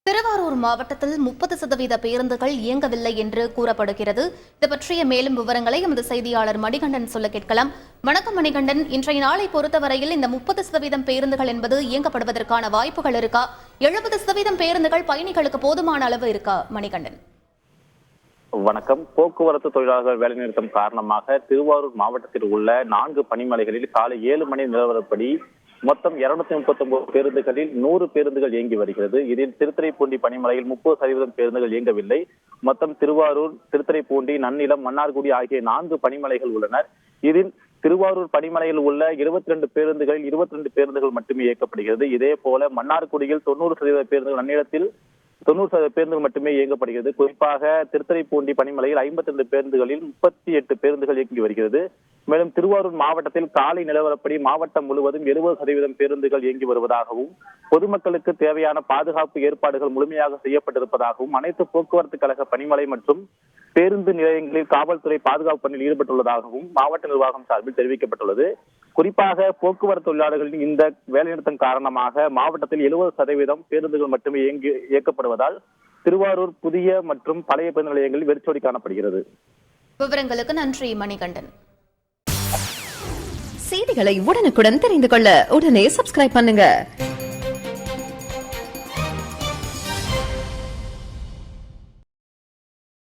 திருவாரூர் மாவட்டத்தில் 30% பேருந்துகள் இயங்கவில்லை என்று கூறப்படுகிறது. இது பற்றிய மேலும் விவரங்களை எமது செய்தியாளர் மணிகண்டன் சொல்ல கேட்கலாம். வணக்கம் மணிகண்டன், இன்றைய நாளை பொறுத்தவரையில் இந்த 30% பேருந்துகள் என்பது இயங்கப்படுவதற்கான வாய்ப்புகள் இருக்கா? 70% பேருந்துகள் பயணிகளுக்கு போதுமான அளவு இருக்கா? மணிகண்டன் வணக்கம். போக்குவரத்து தொழிலாளர்கள் வேலைநிறுத்தம் காரணமாக திருவாரூர் மாவட்டத்தில் உள்ள 4 பனிமலைகளில் காலை 7 மணி நிலவரப்படி மொத்தம் 239 பேருந்துகளில் 100 பேருந்துகள் இயங்கி வருகிறது. இதில் திருத்துறைப்பூண்டி பனிமலையில் 30% பேருந்துகள் இயங்கவில்லை. மொத்தம் திருவாரூர், திருத்துறைப்பூண்டி, நன்னிலம், மன்னார்குடி ஆகிய 4 பனிமலைகள் உள்ளனர். இதில் திருவாரூர் பனிமலையில் உள்ள 22 பேருந்துகளில் 22 பேருந்துகள் மட்டுமே இயக்கப்படுகிறது. இதே போல மன்னார்குடியில் 90% பேருந்துகள், நன்னிலத்தில் 90% பேருந்துகள் மட்டுமே இயங்கப்படுகிறது. குறிப்பாக திருத்துறைப்பூண்டி பனிமலையில் 52 பேருந்துகளில் 38 பேருந்துகள் இயங்கி வருகிறது. மேலும் திருவாரூர் மாவட்டத்தில் காலை நிலவரப்படி மாவட்டம் முழுவதும் 70% பேருந்துகள் இயங்கி வருவதாகவும், பொதுமக்களுக்கு தேவையான பாதுகாப்பு ஏற்பாடுகள் முழுமையாக செய்யப்பட்டிருப்பதாகவும், அனைத்து போக்குவரத்து கழக பனிமலை மற்றும் பேருந்து நிலையங்களில் காவல்துறை பாதுகாப்பு பணியில் ஈடுபட்டுள்ளதாகவும் மாவட்ட நிர்வாகம் சார்பில் தெரிவிக்கப்பட்டுள்ளது. குறிப்பாக போக்குவரத்து தொழிலாளர்களின் இந்த வேலைநிறுத்தம் காரணமாக மாவட்டத்தில் 70% பேருந்துகள் மட்டுமே இயக்கப்படுவதால் திருவாரூர் புதிய மற்றும் பழைய பேருந்து நிலையங்களில் வெறிச்சோடி காணப்படுகிறது. விவரங்களுக்கு நன்றி மணிகண்டன். செய்திகளை உடனுக்குடன் தெரிந்து கொள்ள உடனே சப்ஸ்கிரைப் பண்ணுங்க.